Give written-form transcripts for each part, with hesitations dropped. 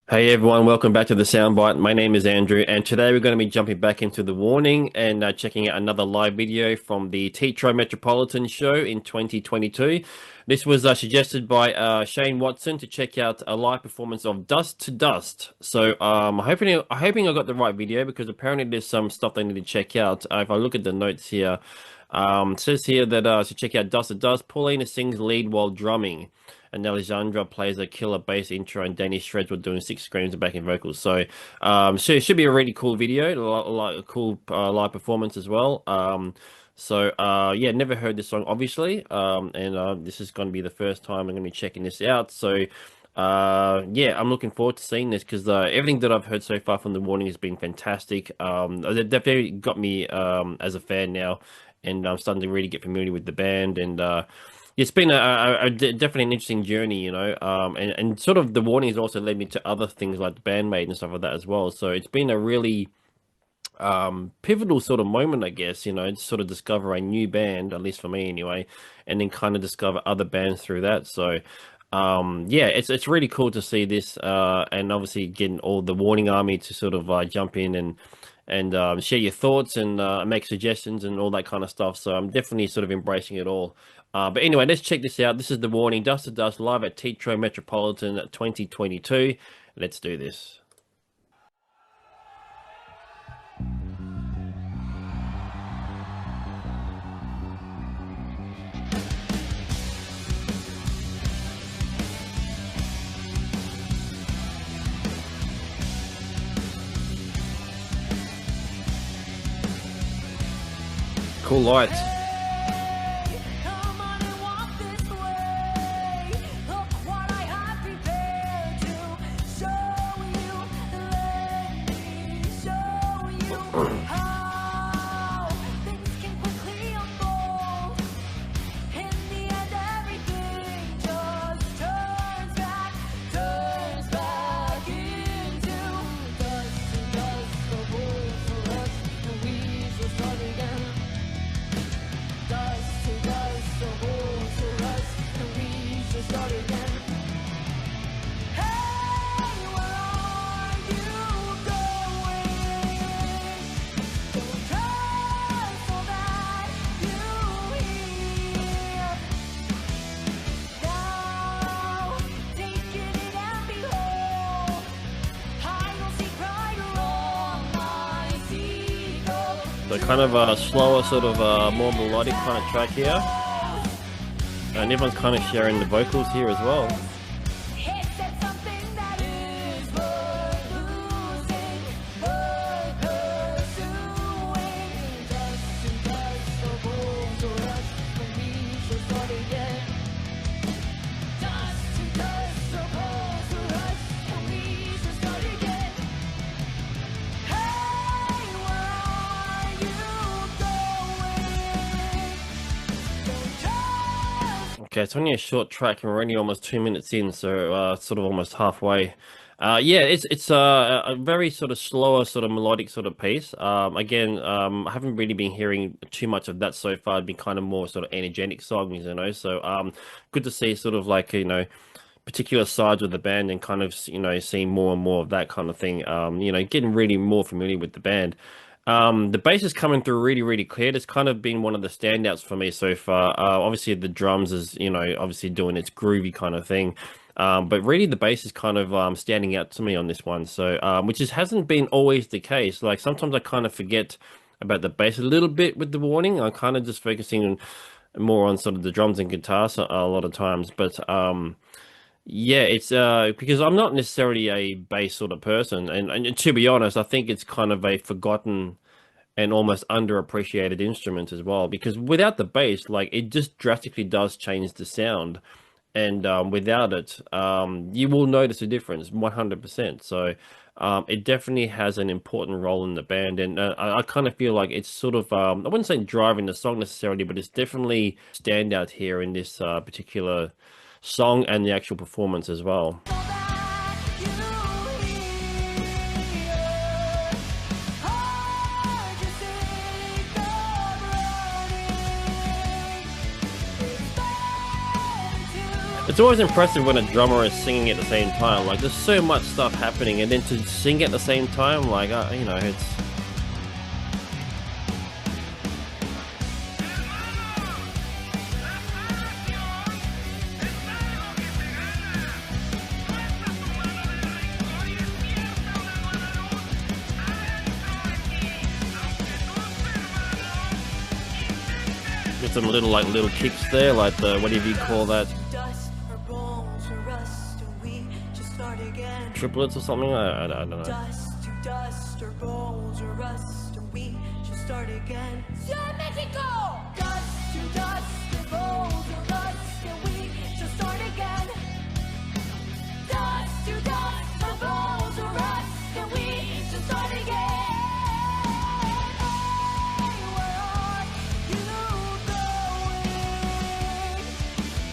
Hey everyone, welcome back to the Soundbite. My name is Andrew, and today we're going to be jumping back into the warning and checking out another live video from the Tetro Metropolitan show in 2022. This was suggested by Shane Watson to check out a live performance of Dust to Dust. So hoping I got the right video, because apparently there's some stuff I need to check out. If I look at the notes here, it says here that to check out Dust to Dust, Paulina sings lead while drumming, and Alexandra plays a killer bass intro, and Danny shreds while doing 6 screams of backing vocals. So, so it should be a really cool video, like a cool live performance as well. Yeah, never heard this song, obviously, and this is going to be the first time I'm going to be checking this out. So, yeah, I'm looking forward to seeing this, because everything that I've heard so far from The Warning has been fantastic. It definitely got me as a fan now, and I'm starting to really get familiar with the band, and it's been definitely an interesting journey, you know, and sort of The Warning has also led me to other things like the Bandmate and stuff like that as well. So it's been a really pivotal sort of moment, I guess, you know, to sort of discover a new band, at least for me anyway, and then kind of discover other bands through that. So yeah, it's really cool to see this, and obviously getting all the Warning Army to sort of jump in and share your thoughts and make suggestions and all that kind of stuff. So I'm definitely sort of embracing it all. But anyway, let's check this out. This is The Warning, Dust to Dust, live at Tetro Metropolitan 2022. Let's do this. Cool lights. So kind of a slower, sort of more melodic kind of track here, and everyone's kind of sharing the vocals here as well. Okay, it's only a short track, and we're only almost 2 minutes in, so sort of almost halfway. Yeah, it's a very sort of slower, sort of melodic sort of piece. Again, I haven't really been hearing too much of that so far. It's been kind of more sort of energetic songs, you know. So good to see sort of like, you know, particular sides of the band, and kind of, you know, seeing more and more of that kind of thing. You know, getting really more familiar with the band. The bass is coming through really, really clear. It's kind of been one of the standouts for me so far. Obviously the drums is, you know, obviously doing its groovy kind of thing. But really the bass is kind of standing out to me on this one. So, which hasn't been always the case. Like sometimes I kind of forget about the bass a little bit with The Warning. I'm kind of just focusing more on sort of the drums and guitars a lot of times. But yeah, it's because I'm not necessarily a bass sort of person, and to be honest, I think it's kind of a forgotten and almost underappreciated instrument as well. Because without the bass, like it just drastically does change the sound, and without it, you will notice a difference 100%. So it definitely has an important role in the band, and I kind of feel like it's sort of I wouldn't say driving the song necessarily, but it's definitely standout here in this particular song and the actual performance as well. It's always impressive when a drummer is singing at the same time. Like, there's so much stuff happening, and then to sing at the same time, like, it's. Get some little little kicks there, like the whatever you call that, triplets or something. I don't know. Dust to dust, our bones are rust, and we should start again. Ciudad Mexico! Dust to dust, our bones are rust, and we should start again. Dust to dust, our bones are rust, and we should start again. Hey, where are you going?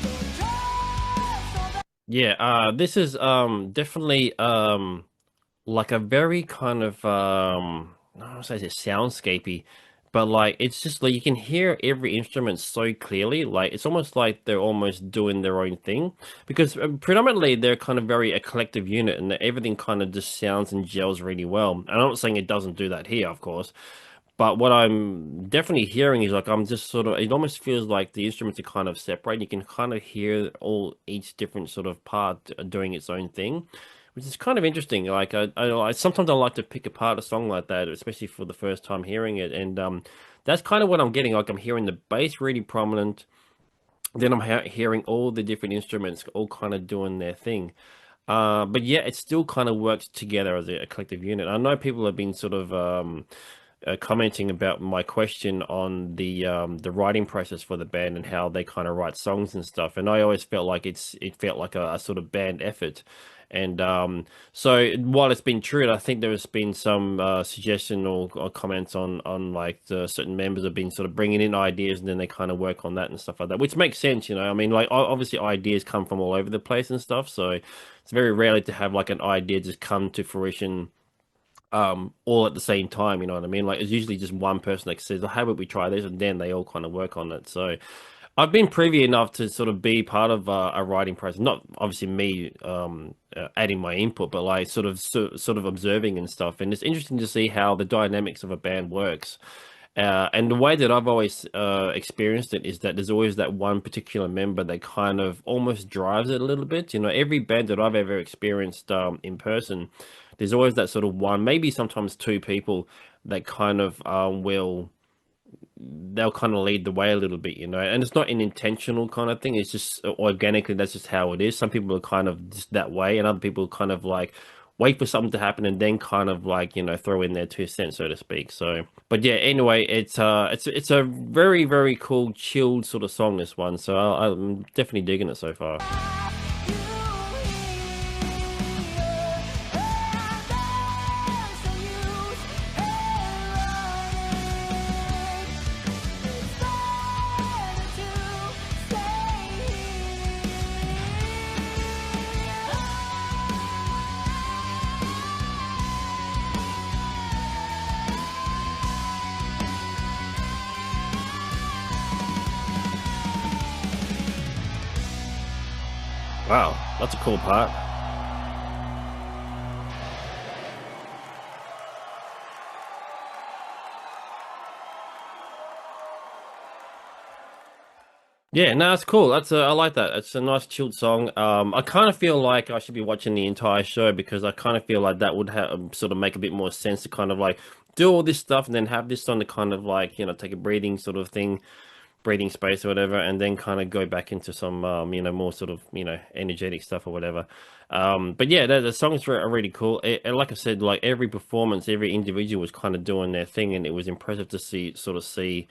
Don't trust all that. Yeah, this is definitely like a very kind of I don't want to say it's soundscapey, but like it's just like you can hear every instrument so clearly. Like it's almost like they're almost doing their own thing because predominantly they're kind of very a collective unit and everything kind of just sounds and gels really well. And I'm not saying it doesn't do that here, of course, but what I'm definitely hearing is like I'm just sort of it almost feels like the instruments are kind of separate. You can kind of hear all each different sort of part doing its own thing, which is kind of interesting. Like I sometimes I like to pick apart a song like that, especially for the first time hearing it, and that's kind of what I'm getting. Like I'm hearing the bass really prominent, then I'm hearing all the different instruments all kind of doing their thing. But yeah, it still kind of works together as a collective unit. I know people have been sort of commenting about my question on the writing process for the band and how they kind of write songs and stuff. And I always felt like it felt like a sort of band effort. And so while it's been true, I think there has been some suggestion or comments on like the certain members have been sort of bringing in ideas and then they kind of work on that and stuff like that, which makes sense, you know. I mean, like obviously ideas come from all over the place and stuff, so it's very rarely to have like an idea just come to fruition all at the same time, you know what I mean? Like it's usually just one person that says, "Oh, how about we try this?" and then they all kind of work on it. So I've been privy enough to sort of be part of a writing process, not obviously me adding my input, but like sort of observing and stuff. And it's interesting to see how the dynamics of a band works. And the way that I've always experienced it is that there's always that one particular member that kind of almost drives it a little bit. You know, every band that I've ever experienced in person, there's always that sort of one, maybe sometimes two people that kind of they'll kind of lead the way a little bit, you know. And it's not an intentional kind of thing. It's just organically, that's just how it is. Some people are kind of just that way, and other people kind of like wait for something to happen and then kind of like, you know, throw in their 2 cents, so to speak. So, but yeah, anyway, it's a very, very cool, chilled sort of song, this one. So I'm definitely digging it so far. Wow, that's a cool part. Yeah, no, it's cool. I like that. It's a nice chilled song. I kind of feel like I should be watching the entire show because I kind of feel like that would have sort of make a bit more sense to kind of like do all this stuff and then have this song to kind of like, you know, take a breathing sort of thing, breathing space or whatever, and then kind of go back into some you know, more sort of, you know, energetic stuff or whatever. But yeah, the songs are really cool. And like I said, like every performance, every individual was kind of doing their thing, and it was impressive to see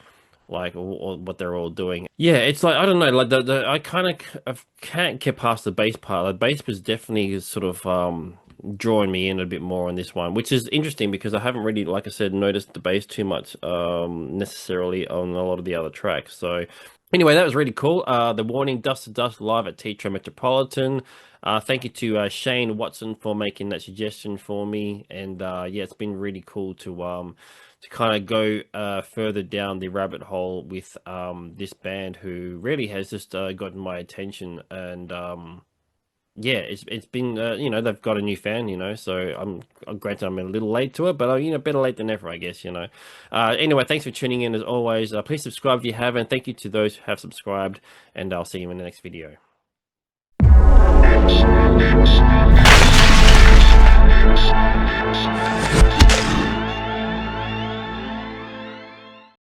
like all what they're all doing. Yeah, it's like I don't know, like the I kind of can't get past the bass part. The bass was definitely sort of drawing me in a bit more on this one, which is interesting because I haven't really, like I said, noticed the bass too much necessarily on a lot of the other tracks. So anyway, that was really cool. The Warning Dust to Dust live at Teatro Metropolitan. Thank you to Shane Watson for making that suggestion for me, and yeah, it's been really cool to kind of go further down the rabbit hole with this band who really has just gotten my attention. And yeah, it's been they've got a new fan, so I'm granted I'm a little late to it, but better late than never, I guess. Anyway, thanks for tuning in as always. Please subscribe if you haven't. Thank you to those who have subscribed, and I'll see you in the next video.